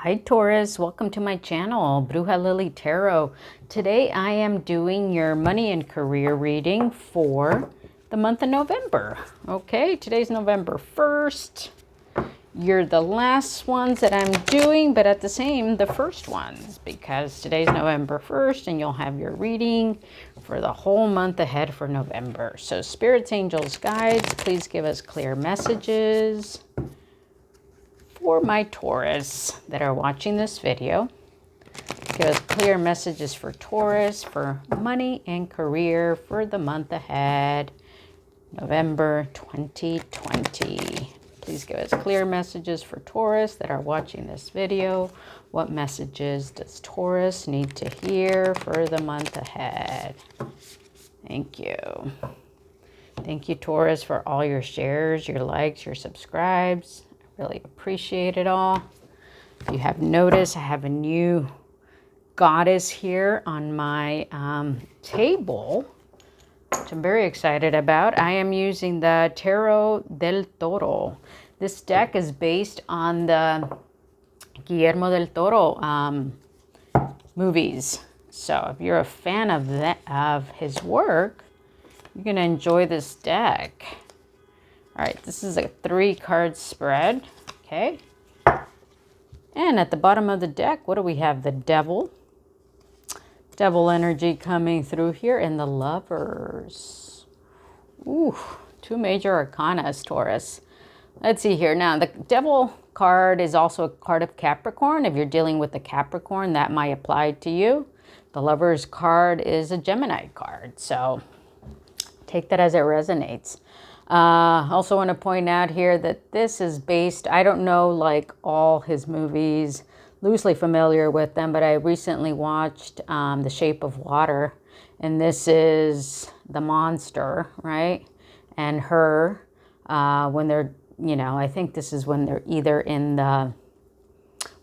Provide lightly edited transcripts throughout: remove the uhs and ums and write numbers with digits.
Hi Taurus, welcome to my channel, Bruja Lily Tarot. Today I am doing your money and career reading for the month of November. Okay, today's November 1st. You're the last ones that I'm doing, but at the same, the first ones, because today's November 1st and you'll have your reading for the whole month ahead for November. So spirits, angels, guides, please give us clear messages for my Taurus that are watching this video. Give us clear messages for Taurus, for money and career for the month ahead, November 2020. Please give us clear messages for Taurus that are watching this video. What messages does Taurus need to hear for the month ahead? Thank you. Thank you, Taurus, for all your shares, your likes, your subscribes. Really appreciate it all. If you have noticed, I have a new goddess here on my table, which I'm very excited about. I am using the Tarot del Toro. This deck is based on the Guillermo del Toro movies. So if you're a fan of his work, you're going to enjoy this deck. All right, this is a 3-card spread, okay? And at the bottom of the deck, what do we have? The Devil. Devil energy coming through here, and the Lovers. Ooh, 2 major arcanas, Taurus. Let's see here. Now, the Devil card is also a card of Capricorn. If you're dealing with the Capricorn, that might apply to you. The Lovers card is a Gemini card, so take that as it resonates. Also want to point out here that this is based, I don't know like all his movies, loosely familiar with them, but I recently watched The Shape of Water, and this is the monster, right? And her, when they're, I think this is when they're either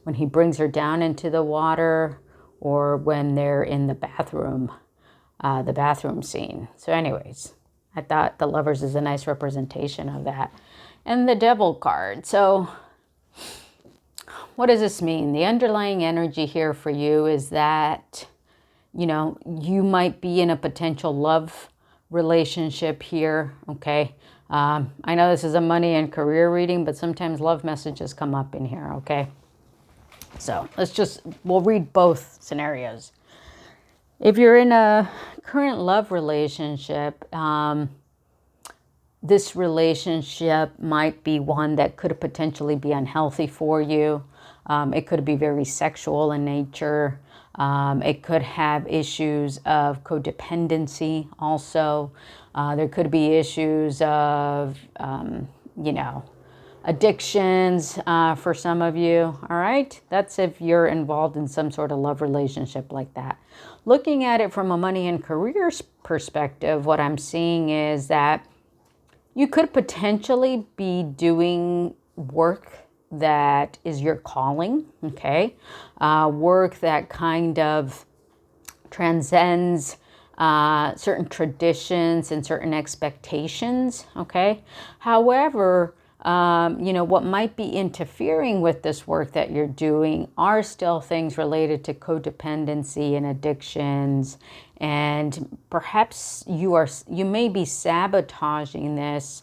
when he brings her down into the water or when they're in the bathroom scene. So anyways, I thought the Lovers is a nice representation of that. And the Devil card. So what does this mean? The underlying energy here for you is that, you might be in a potential love relationship here, okay? I know this is a money and career reading, but sometimes love messages come up in here, okay? So we'll read both scenarios. If you're in a current love relationship, this relationship might be one that could potentially be unhealthy for you. It could be very sexual in nature. It could have issues of codependency also. There could be issues of, addictions for some of you, all right? That's if you're involved in some sort of love relationship like that. Looking at it from a money and career perspective, what I'm seeing is that you could potentially be doing work that is your calling, okay? Work that kind of transcends certain traditions and certain expectations, okay? However, what might be interfering with this work that you're doing are still things related to codependency and addictions, and perhaps you may be sabotaging this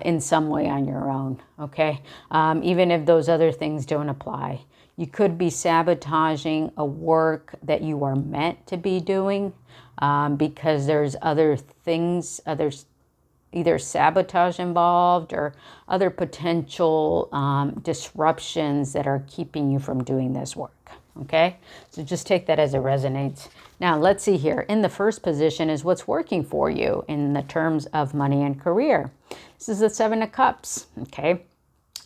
in some way on your own, okay? Even if those other things don't apply. You could be sabotaging a work that you are meant to be doing because there's other things, either sabotage involved or other potential disruptions that are keeping you from doing this work, okay? So just take that as it resonates. Now, let's see here. In the first position is what's working for you in the terms of money and career. This is the 7 of Cups, okay?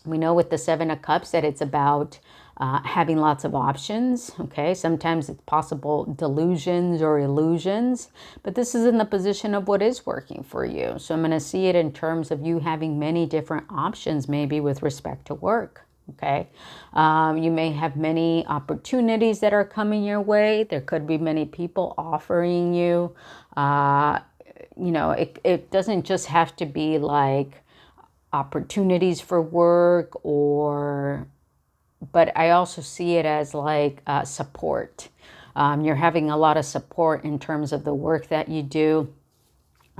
We know with the 7 of Cups that it's about having lots of options, okay? Sometimes it's possible delusions or illusions, but this is in the position of what is working for you. So I'm going to see it in terms of you having many different options maybe with respect to work, okay? You may have many opportunities that are coming your way. There could be many people offering you. It doesn't just have to be like opportunities for work or but I also see it as like support. You're having a lot of support in terms of the work that you do.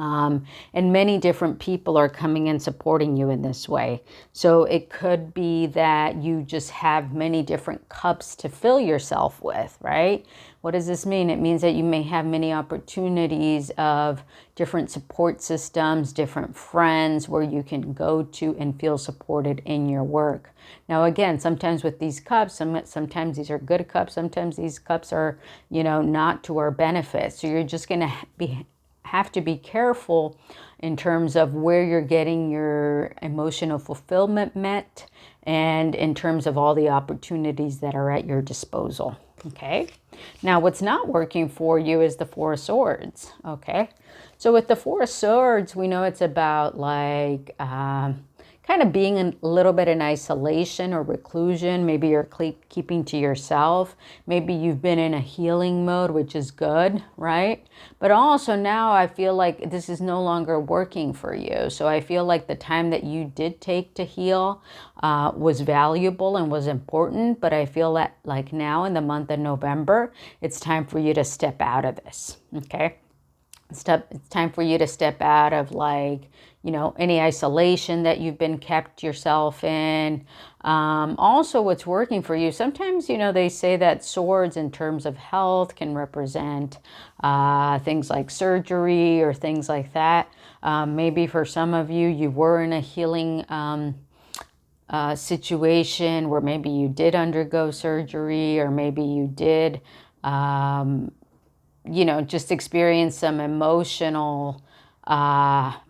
And many different people are coming and supporting you in this way. So it could be that you just have many different cups to fill yourself with, right? What does this mean? It means that you may have many opportunities of different support systems, different friends where you can go to and feel supported in your work. Now, again, sometimes with these cups, sometimes these are good cups, sometimes these cups are, not to our benefit. So you're just going to have to be careful in terms of where you're getting your emotional fulfillment met and in terms of all the opportunities that are at your disposal. Okay. Now, what's not working for you is the Four of Swords. Okay. So with the Four of Swords, we know it's about like kind of being a little bit in isolation or reclusion. Maybe you're keeping to yourself. Maybe you've been in a healing mode, which is good, right? But also now I feel like this is no longer working for you. So I feel like the time that you did take to heal was valuable and was important. But I feel that like now in the month of November, it's time for you to step out of this, okay? It's time for you to step out of like, any isolation that you've been kept yourself in. Also, what's working for you, sometimes, they say that swords in terms of health can represent things like surgery or things like that. Maybe for some of you, you were in a healing situation where maybe you did undergo surgery, or maybe you did just experience some emotional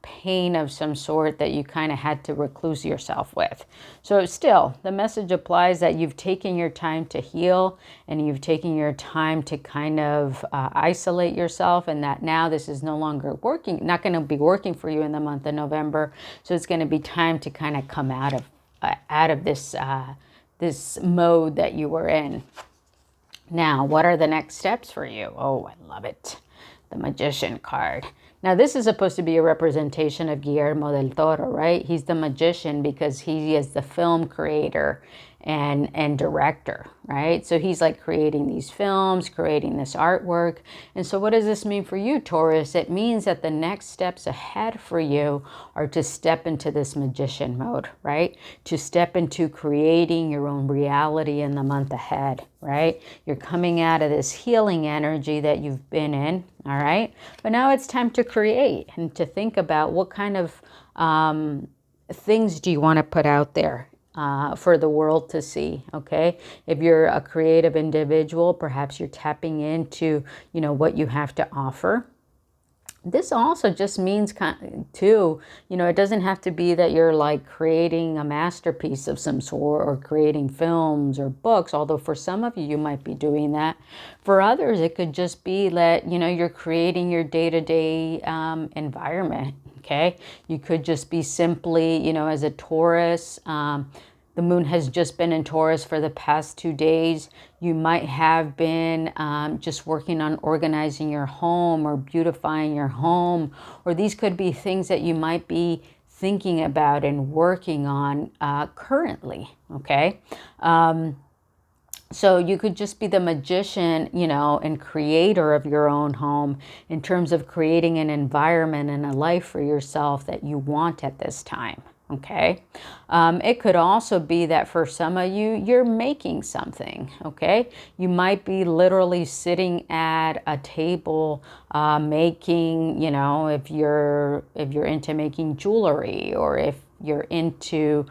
pain of some sort that you kind of had to recluse yourself with. So still, the message applies that you've taken your time to heal and you've taken your time to kind of isolate yourself, and that now this is no longer working, not going to be working for you in the month of November. So it's going to be time to kind of come out of this this mode that you were in. Now, what are the next steps for you? Oh, I love it. The Magician card. Now, this is supposed to be a representation of Guillermo del Toro, right? He's the magician because he is the film creator and director, right? So he's like creating these films, creating this artwork. And so what does this mean for you, Taurus? It means that the next steps ahead for you are to step into this magician mode, right? To step into creating your own reality in the month ahead, right? You're coming out of this healing energy that you've been in, all right? But now it's time to create and to think about what kind of things do you want to put out there for the world to see, okay? If you're a creative individual, perhaps you're tapping into, what you have to offer. This also just means too, it doesn't have to be that you're like creating a masterpiece of some sort or creating films or books, although for some of you, you might be doing that. For others, it could just be that, you're creating your day-to-day environment, okay? You could just be simply, as a Taurus, the moon has just been in Taurus for the past 2 days. You might have been just working on organizing your home or beautifying your home, or these could be things that you might be thinking about and working on currently, okay? So you could just be the magician, and creator of your own home in terms of creating an environment and a life for yourself that you want at this time. Okay. It could also be that for some of you, you're making something. Okay. You might be literally sitting at a table making, if you're into making jewelry, or if you're into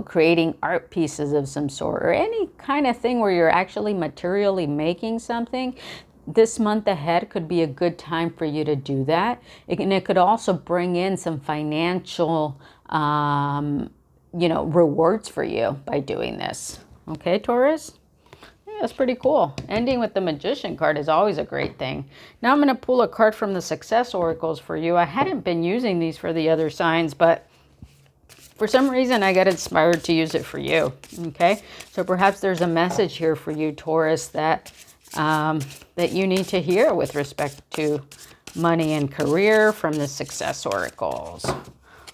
creating art pieces of some sort, or any kind of thing where you're actually materially making something. This month ahead could be a good time for you to do that. It could also bring in some financial, rewards for you by doing this. Okay, Taurus? Yeah, that's pretty cool. Ending with the Magician card is always a great thing. Now I'm going to pull a card from the Success Oracles for you. I hadn't been using these for the other signs, but for some reason, I got inspired to use it for you. Okay, so perhaps there's a message here for you, Taurus, that you need to hear with respect to money and career from the Success Oracles.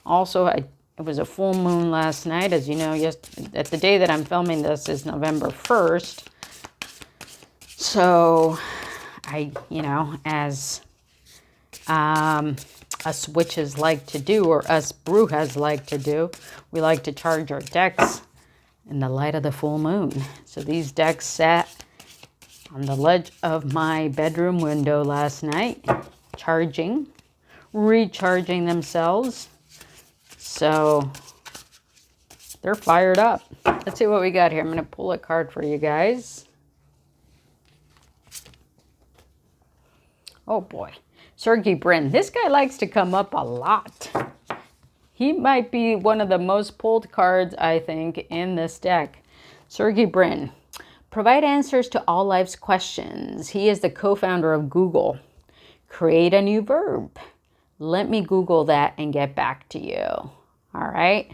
Also, it was a full moon last night. As you know, at the day that I'm filming this is November 1st. So as us witches like to do, or us brujas like to do, we like to charge our decks in the light of the full moon. So these decks sat on the ledge of my bedroom window last night, recharging themselves. So they're fired up. Let's see what we got here. I'm going to pull a card for you guys. Oh boy. Sergey Brin. This guy likes to come up a lot. He might be one of the most pulled cards, I think, in this deck. Sergey Brin. Provide answers to all life's questions. He is the co-founder of Google. Create a new verb. Let me Google that and get back to you. All right.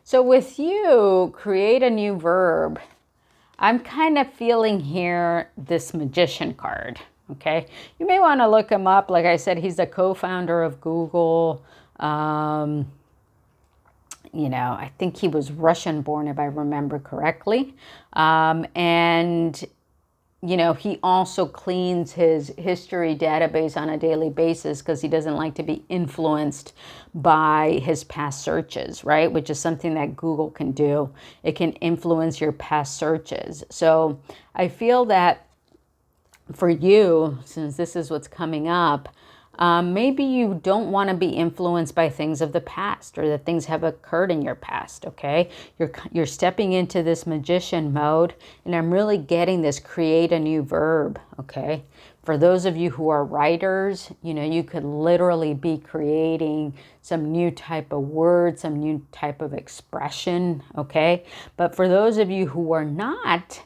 So with you, create a new verb. I'm kind of feeling here this Magician card. Okay. You may want to look him up. Like I said, he's the co-founder of Google. I think he was Russian born, if I remember correctly. He also cleans his history database on a daily basis because he doesn't like to be influenced by his past searches, right? Which is something that Google can do. It can influence your past searches. So I feel that for you, since this is what's coming up, maybe you don't want to be influenced by things of the past, or that things have occurred in your past, okay? You're stepping into this magician mode, and I'm really getting this create a new verb, okay? For those of you who are writers, you could literally be creating some new type of word, some new type of expression, okay? But for those of you who are not,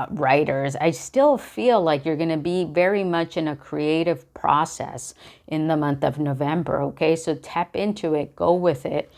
writers, I still feel like you're going to be very much in a creative process in the month of November, okay? So tap into it, go with it,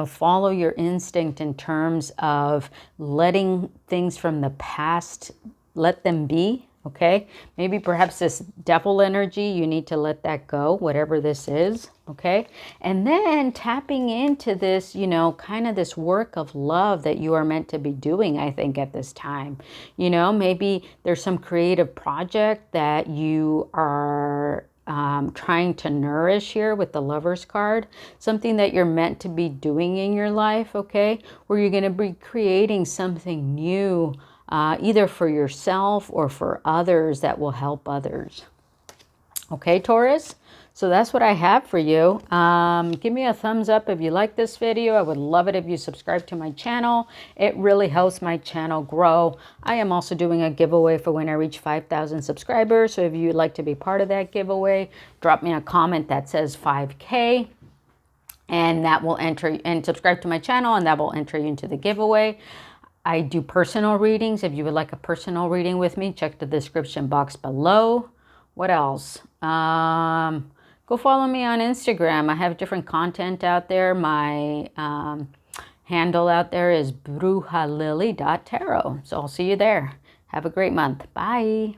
follow your instinct in terms of letting things from the past, let them be, okay? Maybe perhaps this devil energy, you need to let that go, whatever this is, okay? And then tapping into this, kind of this work of love that you are meant to be doing, I think, at this time. Maybe there's some creative project that you are trying to nourish here with the Lover's card, something that you're meant to be doing in your life, okay? Where you're going to be creating something new, either for yourself or for others that will help others. Okay, Taurus? So that's what I have for you. Give me a thumbs up if you like this video. I would love it if you subscribe to my channel. It really helps my channel grow. I am also doing a giveaway for when I reach 5,000 subscribers. So if you'd like to be part of that giveaway, drop me a comment that says 5K. And that will enter, and subscribe to my channel, and that will enter you into the giveaway. I do personal readings. If you would like a personal reading with me, check the description box below. What else? Go follow me on Instagram. I have different content out there. My handle out there is brujalily.tarot. So I'll see you there. Have a great month. Bye.